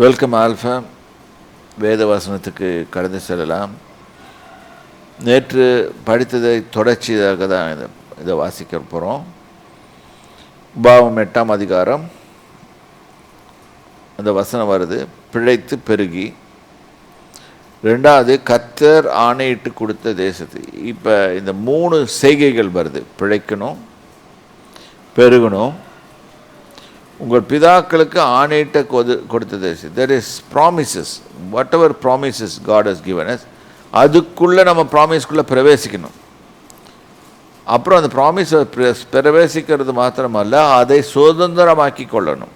Welcome alpha. வேத வசனத்துக்கு கடந்து செல்லலாம். நேற்று படித்ததை தொடர்ச்சியாக தான் இதை வாசிக்க போகிறோம். பாவம் 8ஆம் அதிகாரம் அந்த வசனம் வருது, பிழைத்து பெருகி. ரெண்டாவது, கர்த்தர் ஆணையிட்டு கொடுத்த தேசத்து. இப்போ இந்த 3 செய்கைகள் வருது: பிழைக்கணும், பெருகணும், உங்கள் பிதாக்களுக்கு ஆணையிட்ட கொடுத்த தேசம். There is promises, whatever promises God has given us, அதுக்குள்ளே நம்ம ப்ராமிஸ்குள்ளே பிரவேசிக்கணும். அப்புறம் அந்த ப்ராமிஸை பிரவேசிக்கிறது மாத்திரமல்ல, அதை சுதந்திரமாக்கி கொள்ளணும்.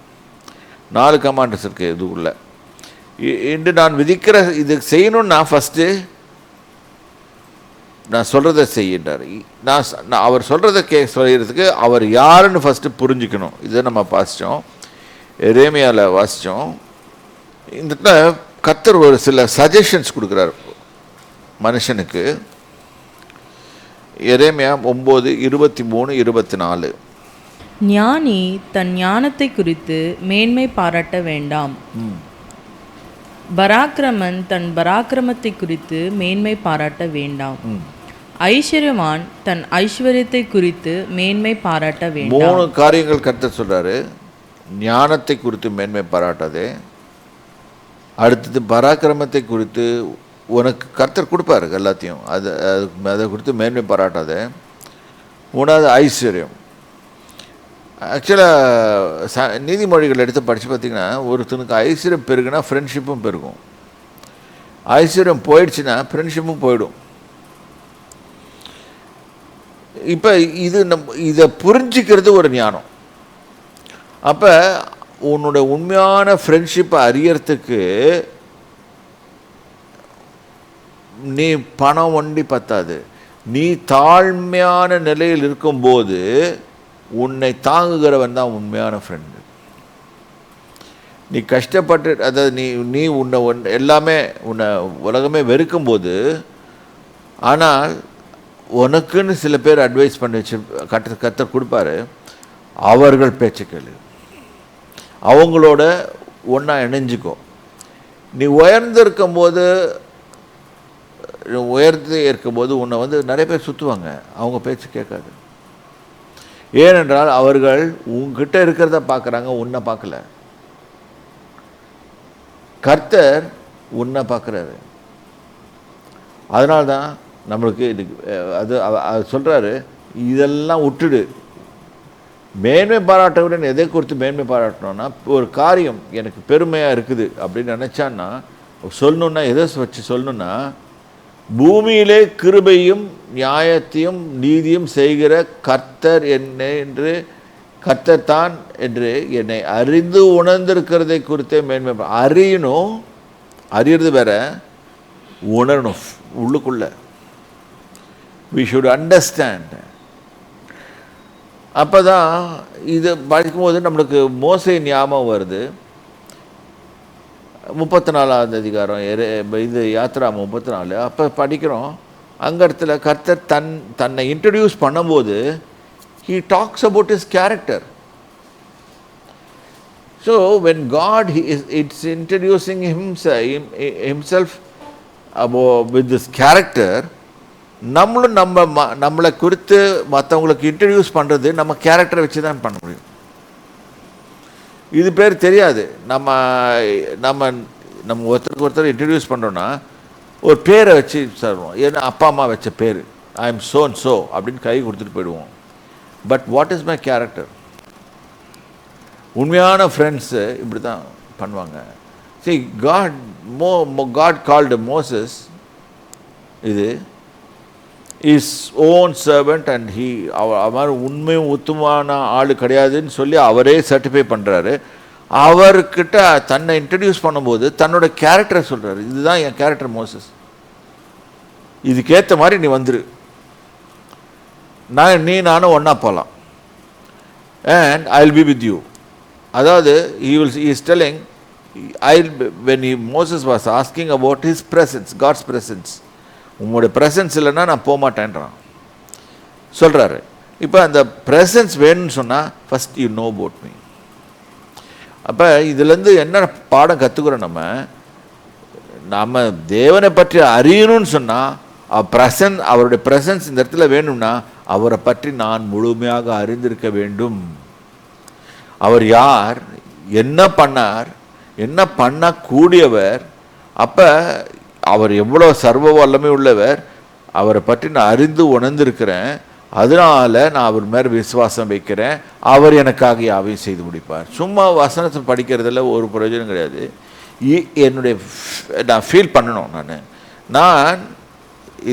4 கமாண்டர்ஸ் இருக்குது இதுக்குள்ளே. இன்று நான் விதிக்கிற இது செய்யணும்னா ஃபஸ்ட்டு நான் சொல்கிறத செய்யின்றார். நான் அவர் சொல்கிறத சொல்கிறதுக்கு அவர் யாருன்னு ஃபஸ்ட்டு புரிஞ்சுக்கணும். இதை நம்ம வாசித்தோம், எரேமியாவில் வாசித்தோம். இந்த கர்த்தர் ஒரு சில சஜஷன்ஸ் கொடுக்குறார் மனுஷனுக்கு. எரேமியா 9:23-24. ஞானி தன் ஞானத்தை குறித்து மேன்மை பாராட்ட வேண்டாம், பராக்கிரமன் தன் பராக்கிரமத்தை குறித்து மேன்மை பாராட்ட வேண்டாம், ஐஸ்வர்யவான் தன் ஐஸ்வர்யத்தை குறித்து மேன்மை பாராட்ட வேண்டாம். 3 காரியங்கள் கர்த்தர் சொல்றாரு. ஞானத்தை குறித்து மேன்மை பாராட்டாதே. அடுத்தது, பராக்கிரமத்தை குறித்து உனக்கு கர்த்தர் கொடுப்பாரு எல்லாத்தையும், அதை குறித்து மேன்மை பாராட்டாதே. 3வது, ஐஸ்வர்யம். ஆக்சுவலாக நீதிமொழிகள் எடுத்து படித்து பார்த்திங்கன்னா, ஒருத்தனுக்கு ஐஸ்வர்யம் பெருகுனா ஃப்ரெண்ட்ஷிப்பும் பெருகும், ஐஸ்வர்யம் போயிடுச்சுன்னா ஃப்ரெண்ட்ஷிப்பும் போயிடும். இப்போ இதை புரிஞ்சிக்கிறது ஒரு ஞானம். அப்போ உன்னோட உண்மையான ஃப்ரெண்ட்ஷிப்பை அறியறதுக்கு நீ பணம் ஒண்டி பத்தாது. நீ தாழ்மையான நிலையில் இருக்கும்போது உன்னை தாங்குகிறவன் தான் உண்மையான ஃப்ரெண்டு. நீ கஷ்டப்பட்டு, அதாவது நீ உன்னை எல்லாமே உன்னை உலகமே வெறுக்கும்போது, ஆனால் உனக்குன்னு சில பேர் அட்வைஸ் பண்ணி வச்சு கர்த்தர் கொடுப்பாரு. அவர்கள் பேச்சு கேளு, அவங்களோட ஒன்றா இணைஞ்சிக்கோ. நீ உயர்ந்து இருக்கும்போது உன்னை நிறைய பேர் சுற்றுவாங்க, அவங்க பேச்சு கேட்காது. ஏனென்றால் அவர்கள் உங்ககிட்ட இருக்கிறத பார்க்குறாங்க, உன்னை பார்க்கல. கர்த்தர் உன்னை பார்க்குறாரு. அதனால்தான் நம்மளுக்கு அது சொல்கிறாரு, இதெல்லாம் விட்டுடு. மேன்மை பாராட்டவுடன் எதை குறித்து மேன்மை பாராட்டணும்னா, ஒரு காரியம் எனக்கு பெருமையாக இருக்குது அப்படின்னு நினச்சான்னா சொல்லணுன்னா, எதை வச்சு சொல்லணுன்னா, பூமியிலே கிருபையும் நியாயத்தையும் நீதியும் செய்கிற கர்த்தர் கர்த்தர் தான் என்று என்னை அறிந்து உணர்ந்திருக்கிறதை குறித்தே மேன்மை. அறியணும், அறியறது வேற, உணரணும் உள்ளுக்குள்ள. we should understand. அப்போ தான் இது படிக்கும்போது நம்மளுக்கு மோசே ஞாபகம் வருது. 34ஆவது அதிகாரம் இது யாத்ரா 34. அப்போ படிக்கிறோம், அங்க இடத்துல கர்த்தர் தன்னை இன்ட்ரடியூஸ் பண்ணும்போது he talks about his character. So when God it's introducing himself with this character, நம்மளும் நம்மளை குறித்து மற்றவங்களுக்கு இன்ட்ரடியூஸ் பண்ணுறது நம்ம கேரக்டரை வச்சு தான் பண்ண முடியும். இது பேர் தெரியாது. நம்ம ஒருத்தருக்கு ஒருத்தர் இன்ட்ரடியூஸ் பண்ணுறோன்னா ஒரு பேரை வச்சு சொல்லுவோம். ஏன்னா அப்பா அம்மா வச்ச பேர், I am so and so அப்படின்னு கை கொடுத்துட்டு போயிடுவோம். But what is my character? உண்மையான ஃப்ரெண்ட்ஸு இப்படி தான் பண்ணுவாங்க. See, God called Moses இது இஸ் ஓன் சர்வெண்ட் அண்ட் அவர் உண்மையும் உத்தமான ஆள் கிடையாதுன்னு சொல்லி அவரே சர்டிஃபை பண்ணுறாரு. அவர்கிட்ட தன்னை இன்ட்ரடியூஸ் பண்ணும்போது தன்னோட கேரக்டரை சொல்கிறாரு, இதுதான் என் கேரக்டர் மோசஸ், இதுக்கேற்ற மாதிரி நீ வந்துரு, நானும் ஒன்றா போகலாம், and I will be with you. அதாவது he is telling, when Moses was asking about his presence, God's presence, உங்களுடைய ப்ரெசன்ஸ் இல்லைன்னா நான் போக மாட்டேன்றான் சொல்கிறாரு. இப்போ அந்த ப்ரெசன்ஸ் வேணும்னு சொன்னால் first you know about me. அப்போ இதுலேருந்து என்ன பாடம் கற்றுக்குறோம், நம்ம தேவனை பற்றி அறியணும்னு சொன்னால் அவருடைய ப்ரெசன்ஸ் இந்த இடத்துல வேணும்னா அவரை பற்றி நான் முழுமையாக அறிந்திருக்க வேண்டும். அவர் யார், என்ன பண்ணார், என்ன பண்ணக்கூடியவர், அப்போ அவர் எவ்வளோ சர்வ வல்லமை உள்ளவர், அவரை பற்றி நான் அறிந்து உணர்ந்திருக்கிறேன். அதனால நான் அவர் மேலே விசுவாசம் வைக்கிறேன். அவர் எனக்காக யாவையும் செய்து முடிப்பார். சும்மா வசனத்தை படிக்கிறதுல ஒரு பிரயோஜனம் கிடையாது. என்னுடைய நான் ஃபீல் பண்ணணும். நான்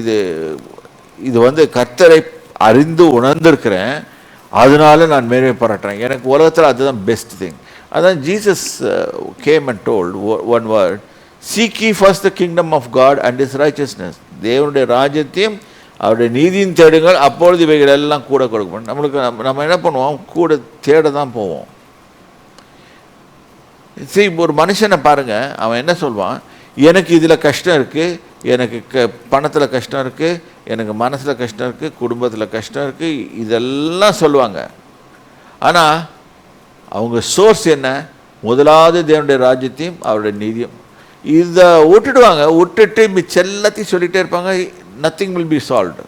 இது வந்து கர்த்தரை அறிந்து உணர்ந்திருக்கிறேன், அதனால நான் மேன்மை பாராட்டுறேன். எனக்கு உலகத்தில் அதுதான் பெஸ்ட் திங். அதான் Jesus came and told one word, seek ye first the kingdom of God and his righteousness. தேவனுடைய ராஜ்யத்தையும் அவருடைய நீதியும் தேடுங்கள், அப்பொழுது இவைகள் எல்லாம் கூட கொடுக்கப்படும். நம்மளுக்கு நம்ம என்ன பண்ணுவோம், கூட தேட தான் போவோம். சரி, ஒரு மனுஷனை பாருங்கள், அவன் என்ன சொல்வான், எனக்கு இதில் கஷ்டம் இருக்குது, எனக்கு பணத்தில் கஷ்டம் இருக்குது, எனக்கு மனசில் கஷ்டம் இருக்குது, குடும்பத்தில் கஷ்டம் இருக்குது, இதெல்லாம் சொல்லுவாங்க. ஆனால் அவங்க சோர்ஸ் என்ன, முதலாவது தேவனுடைய ராஜ்யத்தையும் அவருடைய நீதியும். இதை விட்டுட்டு மிச்சம் எல்லாத்தையும் சொல்லிகிட்டே இருப்பாங்க. Nothing will be solved.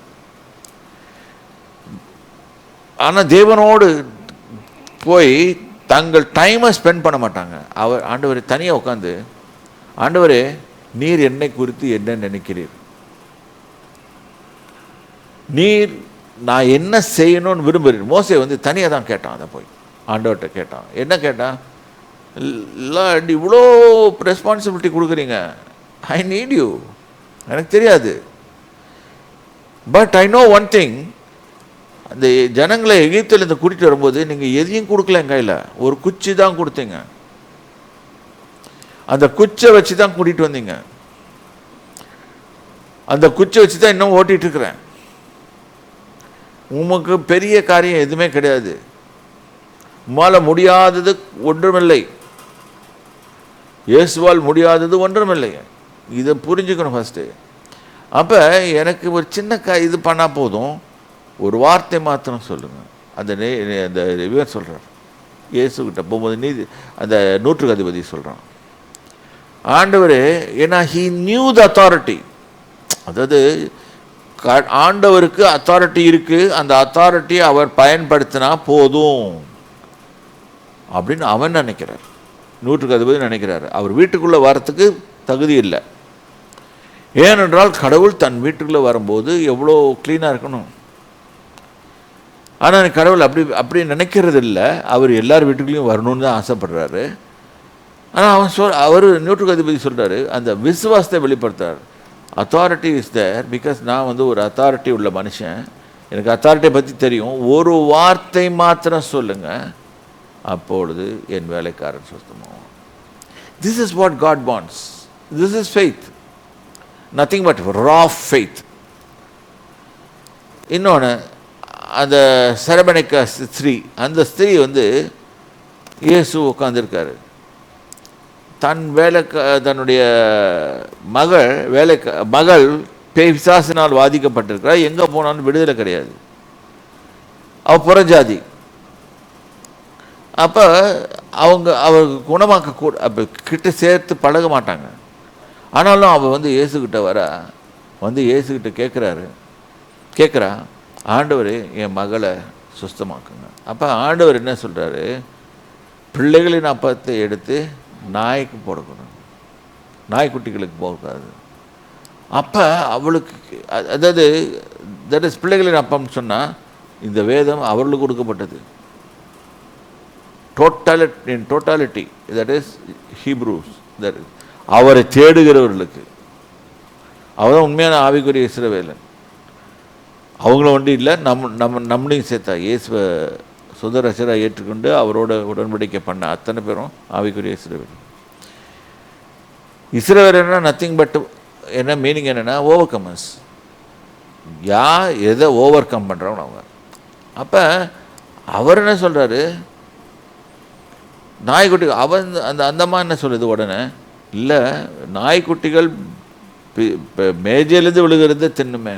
ஆனால் தேவனோடு போய் தங்கள் டைமை ஸ்பெண்ட் பண்ண மாட்டாங்க. ஆண்டவர் தனியாக உட்காந்து, ஆண்டவரே நீர் என்னை குறித்து என்ன நினைக்கிறீர், நீர் நான் என்ன செய்யணும்னு விரும்புகிறேன். மோசே வந்து தனியாக தான் கேட்டான். அதை போய் ஆண்டவர்கிட்ட கேட்டான். என்ன கேட்டான், இல்லை இவ்வளோ ரெஸ்பான்சிபிலிட்டி கொடுக்குறீங்க, ஐ நீட் யூ, எனக்கு தெரியாது, but I know one thing, அந்த ஜனங்களை எகிப்திலிருந்து கூட்டிகிட்டு வரும்போது நீங்கள் எதையும் கொடுக்கல, என் கையில் ஒரு குச்சி தான் கொடுத்தீங்க, அந்த குச்சை வச்சு தான் கூட்டிகிட்டு வந்தீங்க, அந்த குச்சை வச்சு தான் இன்னும் ஓட்டிகிட்டு இருக்கிறேன். உமக்கு பெரிய காரியம் எதுவுமே கிடையாது, உம்மால் முடியாதது ஒன்றுமில்லை, இயேசுவால் முடியாதது ஒன்றுமில்லை. இதை புரிஞ்சுக்கணும் ஃபஸ்ட்டு. அப்போ எனக்கு ஒரு சின்ன இது பண்ணால் போதும், ஒரு வார்த்தை மாத்திரம் சொல்லுங்கள். அந்த இவர் சொல்கிறார், இயேசுக்கிட்ட போகும்போது அந்த நூற்றுக்கு அதிபதி சொல்கிறான், ஆண்டவர், ஏன்னா ஹீ நியூ த அத்தாரிட்டி, அதாவது ஆண்டவருக்கு அத்தாரிட்டி இருக்குது, அந்த அத்தாரிட்டியை அவர் பயன்படுத்தினா போதும் அப்படின்னு அவன் நினைக்கிறார். நூற்றுக்கு அதிபதி நினைக்கிறார். அவர் வீட்டுக்குள்ளே வரத்துக்கு தகுதி இல்லை. ஏனென்றால் கடவுள் தன் வீட்டுக்குள்ளே வரும்போது எவ்வளோ க்ளீனாக இருக்கணும். ஆனால் கடவுள் அப்படி நினைக்கிறது இல்லை. அவர் எல்லார் வீட்டுக்குள்ளேயும் வரணும்னு தான் ஆசைப்படுறாரு. ஆனால் அவர் நூற்றுக்கு அதிபதி சொல்கிறாரு, அந்த விசுவாசத்தை வெளிப்படுத்துறார். அத்தாரிட்டி இஸ் தேர் பிகாஸ் நான் வந்து ஒரு அத்தாரிட்டி உள்ள மனுஷன், எனக்கு அத்தாரிட்டியை பற்றி தெரியும், ஒரு வார்த்தை மாத்திரம் சொல்லுங்கள், அப்பொழுது என் வேலைக்காரன் சுத்தமாகும். This is what God wants. This is faith. Nothing but raw faith. இன்னொன்று, அந்த சரபணிக்க ஸ்திரீ, அந்த ஸ்திரீ வந்து இயேசு உட்காந்துருக்காரு, தன்னுடைய மகள் பிசாசினால் வாதிக்கப்பட்டிருக்கிறார், எங்கே போனாலும் விடுதலை கிடையாது, அவள் புறஜாதி. அப்போ அவருக்கு குணமாக்க அப்போ கிட்ட சேர்த்து பழக மாட்டாங்க. ஆனாலும் அவள் வந்து இயேசுக்கிட்ட இயேசுக்கிட்ட கேட்குறா, ஆண்டவர் என் மகளை சுத்தமாக்குங்க. அப்போ ஆண்டவர் என்ன சொல்கிறாரு, பிள்ளைகளின் அப்பத்தை எடுத்து நாய்க்கு போடக்கூடாது, நாய்க்குட்டிகளுக்கு போகக்கூடாது. அப்போ அவளுக்கு, அதாவது தட் இஸ் பிள்ளைகளின் அப்பம்னு சொன்னால் இந்த வேதம் அவர்களுக்கு கொடுக்கப்பட்டது. Totality that is Hebrews, that is அவரை தேடுகிறவர்களுக்கு. அவர் தான் உண்மையான ஆவிக்குரிய இஸ்ரவேலன். அவங்களும் ஒன்றும் இல்லை, நம்மளையும் சேர்த்தா இயேசுவை சுதரசராக ஏற்றுக்கொண்டு அவரோட உடன்படிக்கை பண்ண அத்தனை பேரும் ஆவிக்குரிய இஸ்ரவேல். இஸ்ரவேலன்னா நத்திங் பட் என்ன மீனிங் என்னென்னா ஓவர் கமர்ஸ், எதை ஓவர் கம் பண்ணுறவங்க அவங்க. அப்போ அவர் என்ன சொல்கிறாரு, நாய்க்குட்டி அந்த அம்மா என்ன சொல்லுது உடனே, இல்லை நாய்க்குட்டிகள் மேஜையிலேருந்து விழுகிறது தின்னுமே,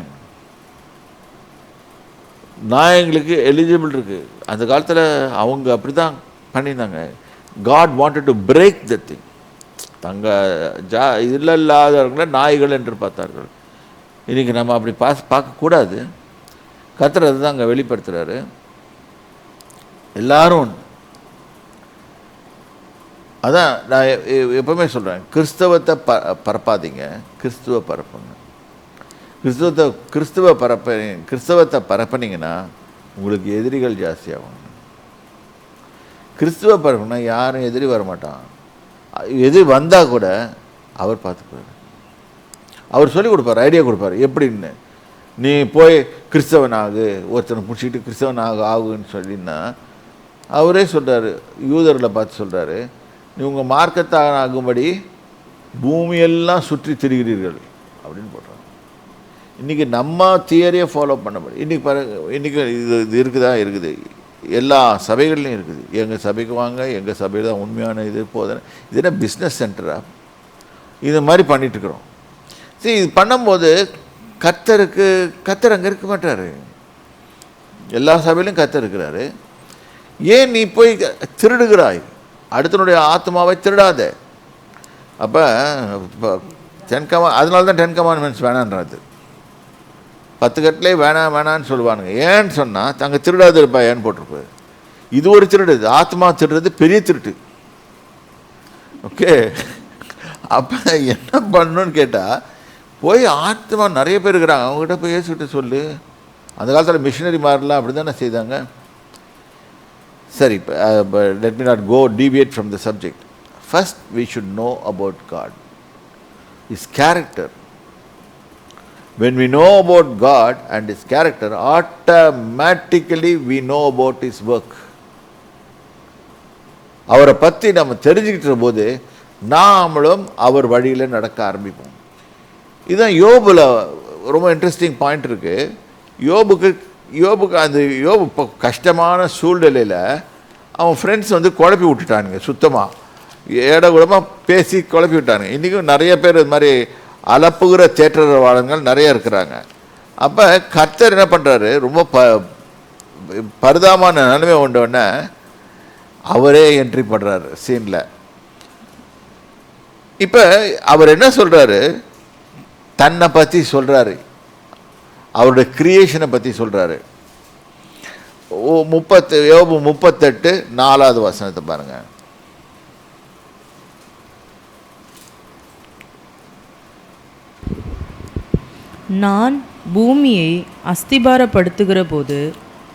நாய்ங்களுக்கு எலிஜிபிள் இருக்குது. அந்த காலத்தில் அவங்க அப்படி தான் பண்ணியிருந்தாங்க. God wanted to break the thing. தங்க இதில் இல்லாதவர்களை நாய்கள் என்று பார்த்தார்கள். இன்றைக்கி நம்ம அப்படி பார்க்கக்கூடாது. கர்த்தர் அதுதான் அங்கே வெளிப்படுத்துகிறாரு. எல்லாரும் அதான் நான் எப்பவுமே சொல்கிறேன், கிறிஸ்தவத்தை பரப்பாதீங்க, கிறிஸ்துவ பரப்புங்க. கிறிஸ்தவத்தை பரப்பினீங்கன்னா உங்களுக்கு எதிரிகள் ஜாஸ்தியாகும். கிறிஸ்துவ பரப்புனா யாரும் எதிரி வரமாட்டான். எதிரி வந்தால் கூட அவர் பார்த்துக்குவார். அவர் சொல்லிக் கொடுப்பார், ஐடியா கொடுப்பார் எப்படின்னு. நீ போய் கிறிஸ்தவன் ஆகு, ஒருத்தனை பிடிச்சிக்கிட்டு கிறிஸ்தவன் ஆகுன்னு சொல்லின்னா அவரே சொல்கிறாரு, யூதர்களை பார்த்து சொல்கிறாரு, நீ உங்கள் மார்க்கத்தான் ஆகும்படி பூமியெல்லாம் சுற்றி திரிகிறீர்கள் அப்படின்னு போடுறாங்க. இன்றைக்கி நம்ம தியரியை ஃபாலோ பண்ணபடி இன்றைக்கி இது இருக்குது, எல்லா சபைகள்லையும் இருக்குது. எங்கள் சபைக்கு வாங்க, எங்கள் சபையில் தான் உண்மையான இது போதனை. இது என்ன பிஸ்னஸ் சென்டராக? இது மாதிரி பண்ணிகிட்ருக்குறோம். சரி, இது பண்ணும்போது கர்த்தர் அங்கே இருக்க மாட்டார். எல்லா சபையிலும் கர்த்தர் இருக்கிறாரு. ஏன் நீ போய் திருடுகிறாய்? அடுத்தனுடைய ஆத்மாவை திருடாத. அப்போ அதனால தான் 10 கமாண்ட்மெண்ட்ஸ் வேணான்றது. 10 கட்டிலே வேணான்னு சொல்லுவானுங்க. ஏன்னு சொன்னால் அங்கே திருடாது இருப்பா ஏன்னு போட்டிருப்பாரு. இது ஒரு திருடு, ஆத்மா திருடுறது பெரிய திருட்டு. ஓகே, அப்போ என்ன பண்ணணும்னு கேட்டால், போய் ஆத்மா நிறைய பேர் இருக்கிறாங்க, அவங்ககிட்ட போய் ஏசுகிட்ட சொல்லு. அந்த காலத்தில் மிஷினரி மாதிரிலாம் அப்படி தானே செய்தாங்க. சரி, let me not go deviate from the subject. First we should know about God, His character. When we know about God and His character, automatically we know about His work. அவரை பற்றி நம்ம தெரிஞ்சுக்கிட்ட போது நாமளும் அவர் வழியில் நடக்க ஆரம்பிப்போம். இதுதான் யோபுல ரொம்ப இன்ட்ரெஸ்டிங் பாயிண்ட் இருக்குது. யோபுக்கு அந்த யோபு இப்போ கஷ்டமான சூழ்நிலையில் அவன் ஃப்ரெண்ட்ஸ் வந்து குழப்பி விட்டுட்டானுங்க. சுத்தமாக ஏடகுடமாக பேசி குழப்பி விட்டானுங்க. இன்றைக்கும் நிறைய பேர் இது மாதிரி அலப்புகிற தேற்றவாளர்கள் நிறைய இருக்கிறாங்க. அப்போ கர்த்தர் என்ன பண்ணுறாரு, ரொம்ப பரிதாபமான நிலைமை உண்டோடனே அவரே என்ட்ரி பண்ணுறாரு சீனில். இப்போ அவர் என்ன சொல்கிறாரு, தன்னை பற்றி சொல்கிறாரு, அவருடைய கிரியேஷனை பற்றி சொல்கிறாரு. யோபு 38 4வது வசனத்தை பாருங்க. நான் பூமியை அஸ்திபாரப்படுத்துகிற போது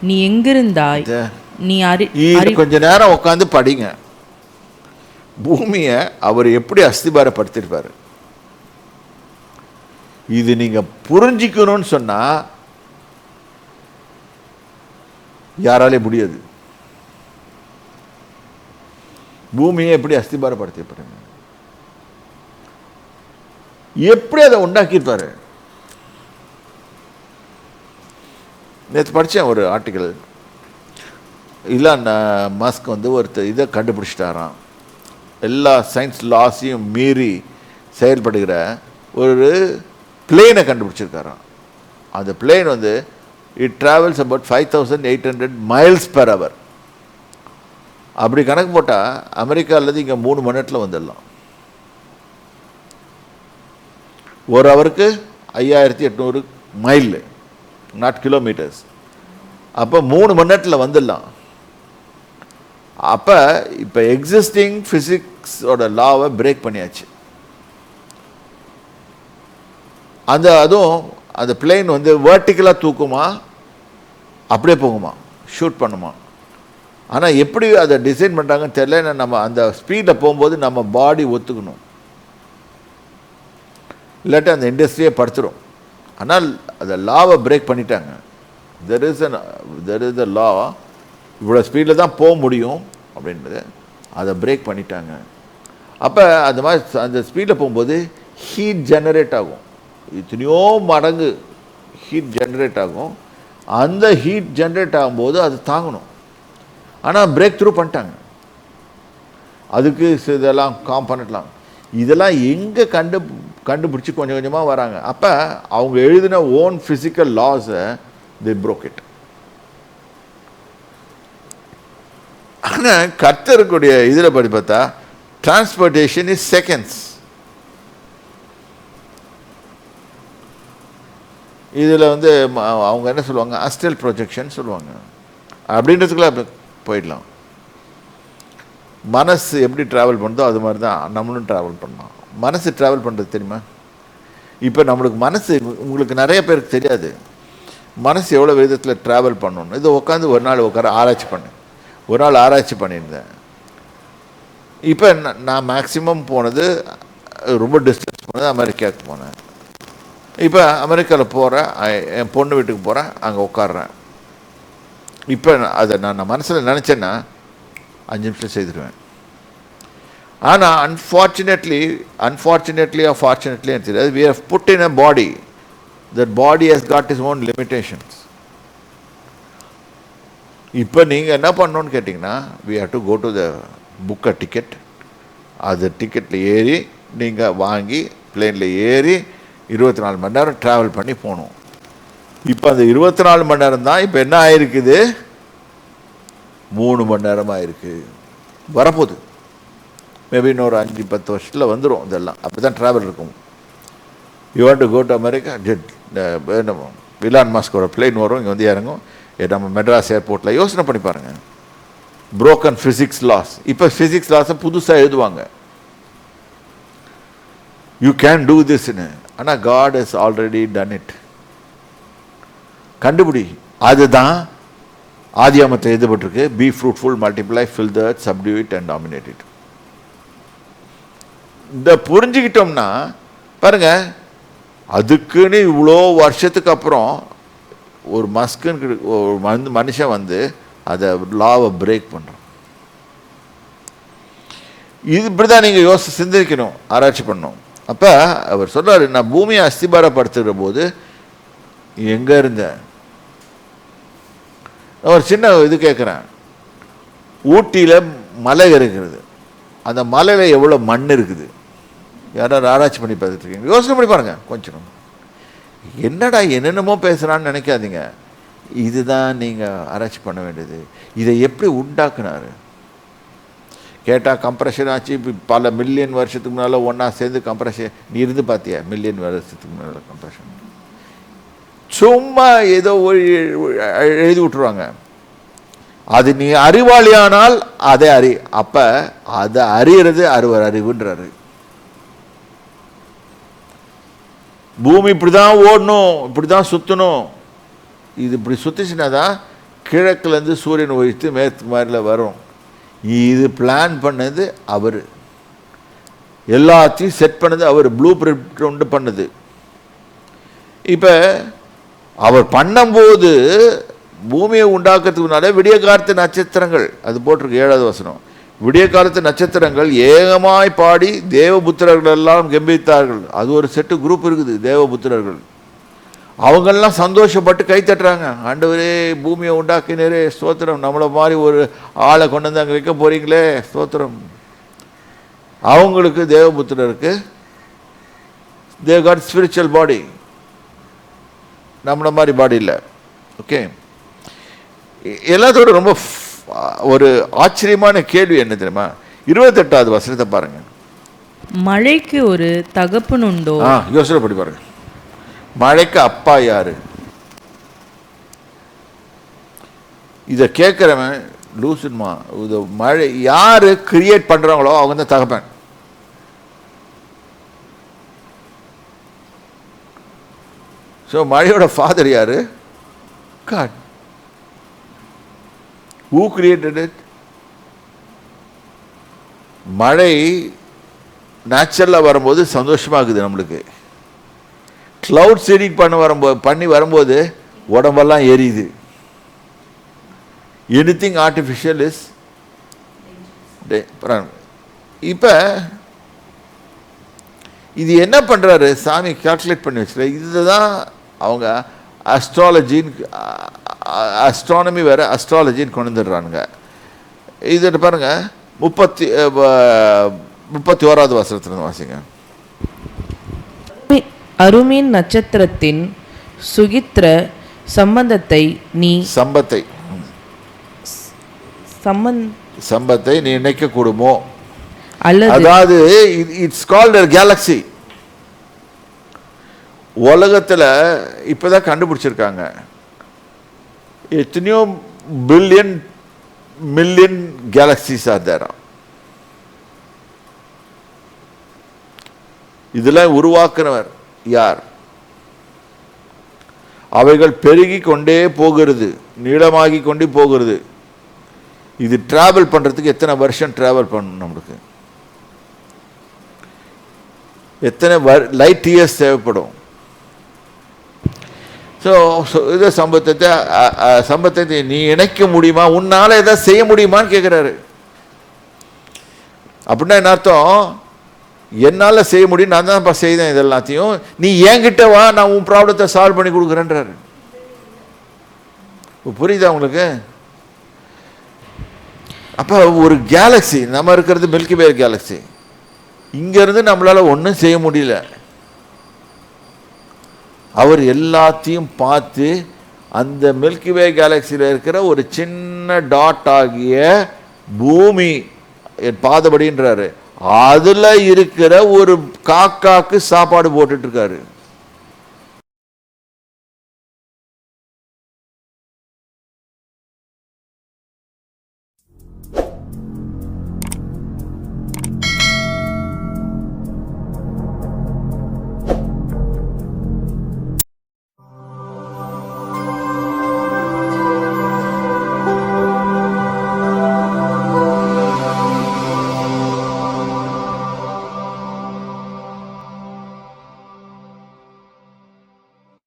நீ எங்கிருந்தாய்? நீ கொஞ்ச நேரம் உட்காந்து படிங்க. பூமியை அவர் எப்படி அஸ்திபாரப்படுத்திருப்பாரு, இது நீங்க புரிஞ்சிக்கணும்னு சொன்னா யாராலே முடியாது. பூமியை எப்படி அஸ்திபாரப்படுத்திருப்பாருங்க, எப்படி அதை உண்டாக்கியிருப்பாரு. நேற்று படித்தேன் ஒரு ஆர்டிக்கல். இலான் மஸ்க் வந்து ஒருத்தர் இதை கண்டுபிடிச்சிட்டாராம். எல்லா சயின்ஸ் லாஸையும் மீறி செயல்படுகிற ஒரு பிளேனை கண்டுபிடிச்சிருக்காராம். அந்த பிளேன் வந்து it travels about 5800 miles per hour. அப்படி கணக்கு போட்டால் அமெரிக்காவிலேருந்து இங்கே 3 மணி நேரத்தில் வந்துடலாம். ஒரு ஹவருக்கு 5800 மைல், நாட் கிலோமீட்டர்ஸ். அப்போ 3 மணி நேரத்தில் வந்துடலாம். அப்போ இப்போ எக்ஸிஸ்டிங் ஃபிசிக்ஸோட லாவை பிரேக் பண்ணியாச்சு. அதுவும் அந்த பிளேன் வந்து வேர்ட்டிக்கலாக தூக்குமா, அப்படியே போகுமா, ஷூட் பண்ணுமா. ஆனால் எப்படி அதை டிசைன் பண்ணுறாங்கன்னு தெரியல. நம்ம அந்த ஸ்பீடில் போகும்போது நம்ம பாடி ஒத்துக்கணும், இல்லாட்டி அந்த இண்டஸ்ட்ரியே படுத்துடும். ஆனால் அந்த லாவை பிரேக் பண்ணிட்டாங்க. தெர் இஸ் அ லா, இவ்வளோ ஸ்பீடில் தான் போக முடியும் அப்படின்றது அதை பிரேக் பண்ணிட்டாங்க. அப்போ அந்த மாதிரி அந்த ஸ்பீடில் போகும்போது ஹீட் ஜெனரேட் ஆகும், எத்தனையோ மடங்கு ஹீட் ஜென்ரேட் ஆகும். அந்த ஹீட் ஜென்ரேட் ஆகும்போது அது தாங்கணும். ஆனால் பிரேக் த்ரூ பண்ணிட்டாங்க. அதுக்கு இதெல்லாம் காம்பனட்லாம் இதெல்லாம் எங்கே கண்டுபிடிச்சி கொஞ்சம் கொஞ்சமாக வராங்க. அப்போ அவங்க எழுதின ஓன் ஃபிசிக்கல் லாஸை தே ப்ரோக் இட். ஆனால் கர்த்தருக்குடைய இதில் படி பார்த்தா டிரான்ஸ்போர்ட்டேஷன் இஸ் செகண்ட்ஸ். இதில் வந்து அவங்க என்ன சொல்லுவாங்க, அஸ்ட்ரல் ப்ரொஜெக்ஷன் சொல்லுவாங்க. அப்படின்றதுக்குள்ள போயிடலாம். மனசு எப்படி ட்ராவல் பண்ணுதோ அது மாதிரி தான் நம்மளும் ட்ராவல் பண்ணலாம். மனசு ட்ராவல் பண்ணுறது தெரியுமா? இப்போ நம்மளுக்கு மனசு, உங்களுக்கு நிறைய பேருக்கு தெரியாது மனசு எவ்வளோ விதத்தில் ட்ராவல் பண்ணணும். இது உட்காந்து ஒரு நாள் ஆராய்ச்சி பண்ணேன். ஒரு நாள் ஆராய்ச்சி பண்ணியிருந்தேன். இப்போ நான் மேக்ஸிமம் போனது, ரொம்ப டிஸ்டன்ஸ் போனது அமெரிக்காவுக்கு போனேன். இப்போ அமெரிக்காவில் போகிறேன், என் பொண்ணு வீட்டுக்கு போகிறேன், அங்கே உட்காடுறேன். இப்போ அதை நான் மனசில் நினச்சேன்னா 5 நிமிஷம் செய்திருவேன். ஆனால் அன்ஃபார்ச்சுனேட்லி ஆர் ஃபார்ச்சுனேட்லி தெரியாது, we have put in a body. That body has got its own limitations. இப்போ நீங்கள் என்ன பண்ணணும்னு கேட்டிங்கன்னா, we have to go to the book a ticket. அது டிக்கெட்டில் ஏறி நீங்கள் வாங்கி பிளேனில் ஏறி 24 மணி நேரம் ட்ராவல் பண்ணி போகணும். இப்போ அந்த 24 மணி நேரம் தான் இப்போ என்ன ஆயிருக்குது, 3 மணி நேரம் ஆயிருக்கு. வரப்போகுது மேபி இன்னொரு 5-10 வருஷத்தில் வந்துடும். இதெல்லாம் அப்படி தான் ட்ராவல் இருக்கும். You want to go to America, Elon மாஸ்கோட பிளேன் வரும், இங்கே வந்து இறங்கும். நம்ம மெட்ராஸ் ஏர்போர்ட்டில் யோசனை பண்ணி பாருங்கள். Broken physics laws. இப்போ ஃபிசிக்ஸ் லாஸை புதுசாக எழுதுவாங்க. யூ கேன் டூ திஸ்ன்னு. ஆனால் God has already done it. கண்டுபிடி. அதுதான் ஆதியாமத்தில் எழுதப்பட்டிருக்கு, be fruitful, multiply, fill the earth, subdue it and dominate it. இந்த புரிஞ்சுக்கிட்டோம்னா பாருங்க, அதுக்குன்னு இவ்வளோ வருஷத்துக்கு அப்புறம் ஒரு மஸ்குன்னு ஒரு மனுஷன் வந்து அதை லாவை பிரேக் பண்ணுறோம். இது இப்படி தான் நீங்கள் சிந்திக்கணும், ஆராய்ச்சி பண்ணணும். அப்போ அவர் சொல்கிறார், நான் பூமியை அஸ்திபாரப்படுத்துகிற போது எங்கே இருந்தேன். நான் ஒரு சின்ன இது கேட்குறேன். ஊட்டியில் மலை இருக்கிறது, அந்த மலையில் எவ்வளோ மண் இருக்குது, யாராவது ஆராய்ச்சி பண்ணி பார்த்துட்டு இருக்கீங்க? யோசனை பண்ணி பாருங்கள் கொஞ்சம். என்னடா என்னென்னமோ பேசுகிறான்னு நினைக்காதீங்க. இதுதான் நீங்கள் ஆராய்ச்சி பண்ண வேண்டியது. இதை எப்படி உண்டாக்குனாரு கேட்டால் கம்ப்ரெஷன் ஆச்சு. இப்போ பல மில்லியன் வருஷத்துக்கு முன்னால் ஒன்றா சேர்ந்து கம்ப்ரெஷன். நீ இருந்து பார்த்தியா மில்லியன் வருஷத்துக்கு முன்னால் கம்ப்ரெஷன்? சும்மா ஏதோ எழுதி விட்டுருவாங்க. அது நீ அறிவாளியானால் அதை அறி. அப்போ அதை அறியறது அறிவுன்றாரு. பூமி இப்படி தான் ஓடணும், இப்படி தான் சுற்றணும். இது இப்படி சுற்றிச்சுனா தான் கிழக்குலேருந்து சூரியன் ஒழித்து மேற்கு மாதிரில வரும். இது பிளான் பண்ணது அவர், எல்லாத்தையும் செட் பண்ணது அவர், ப்ளூ பிரிண்ட் ஒன்று பண்ணது. இப்போ அவர் பண்ணும்போது பூமியை உண்டாக்குறதுக்கு முன்னாலே விடிய காலத்து நட்சத்திரங்கள், அது போட்டிருக்கு 7வது வசனம், விடிய காலத்து நட்சத்திரங்கள் ஏகமாய் பாடி தேவபுத்திரர்கள் எல்லாம் கெம்பித்தார்கள். அது ஒரு செட்டு குரூப் இருக்குது, தேவபுத்திரர்கள். அவங்கெல்லாம் சந்தோஷப்பட்டு கை தட்டுறாங்க. ஆண்டவரே பூமியை உண்டாக்கினரே ஸ்தோத்திரம், நம்மளை மாதிரி ஒரு ஆளை கொண்டு வந்து அங்கே வைக்க போகிறீங்களே ஸ்தோத்திரம். அவங்களுக்கு தேவபுத்திரருக்கு தே காட் ஸ்பிரிச்சுவல் பாடி, நம்மளை மாதிரி பாடி இல்லை. ஓகே, எல்லாத்தோட ரொம்ப ஒரு ஆச்சரியமான கேள்வி என்ன தெரியுமா? 28வது வசனத்தை பாருங்க. மழைக்கு ஒரு தகப்பன் உண்டோ? யோசனை பண்ணி பாருங்க. மழைக்கு அப்பா யாரு? இதை கேட்குறவன் லூசுமா. இது மழை யாரு கிரியேட் பண்றாங்களோ அவங்க தான் தகப்பன். ஸோ மழையோட ஃபாதர் யாரு? காட். Who created it? மழை நேச்சுரலாக வரும்போது சந்தோஷமாகுது நம்மளுக்கு. கிளவுட் சீடிங் பண்ணி வரும்போது உடம்பெல்லாம் எரியுது. Anything artificial is. இப்போ இது என்ன பண்ணுறாரு சாமி? கால்குலேட் பண்ணி வச்சுருக்க. இதுதான் அவங்க அஸ்ட்ரானமி வேறு அஸ்ட்ராலஜின்னு கொண்டு வந்துடுறானுங்க. இது பாருங்க 31வது வசனத்தில் வாசிங்க. அருமீன் நட்சத்திரத்தின் சுகித்ர சம்பந்தத்தை நீ சம்பத்தை நீ இணைக்க கூடுமோ? அல்லது அதாவது இட்ஸ் கால்ட் கேலக்சி. உலகத்தில் இப்போதான் கண்டுபிடிச்சிருக்காங்க, எத்தனையோ billion million galaxies are there. இதெல்லாம் உருவாக்குறவர் யார்? அவைகள் பெருகி கொண்டே போகிறது, நீளமாகி கொண்டே போகிறது. இது டிராவல் பண்ணுறதுக்கு எத்தனை வருஷம் டிராவல் பண்ணணும்? நம்மளுக்கு எத்தனை லைட் இயர்ஸ் தேவைப்படும்? ஸோ இதை சம்பத்தை நீ இணைக்க முடியுமா? உன்னால் எதாவது செய்ய முடியுமான்னு கேட்குறாரு. அப்படின்னா என்ன அர்த்தம்? என்னால் செய்ய முடியும், நான் தான்ப்பா செய்தேன் இது எல்லாத்தையும், நீ என்கிட்ட வா, நான் உன் ப்ராப்ளத்தை சால்வ் பண்ணி கொடுக்குறேன்றாரு. புரியுதா உங்களுக்கு? அப்போ ஒரு கேலக்சி, நம்ம இருக்கிறது மில்கி வே கேலக்சி, இங்கேருந்து நம்மளால் ஒன்றும் செய்ய முடியல. அவர் எல்லாத்தையும் பார்த்து அந்த மில்கி வே கேலக்சியில் இருக்கிற ஒரு சின்ன டாட் ஆகிய பூமி என் பாதபடின்றாரு, அதில் இருக்கிற ஒரு காக்காக்கு சாப்பாடு போட்டுட்டு இருக்காரு.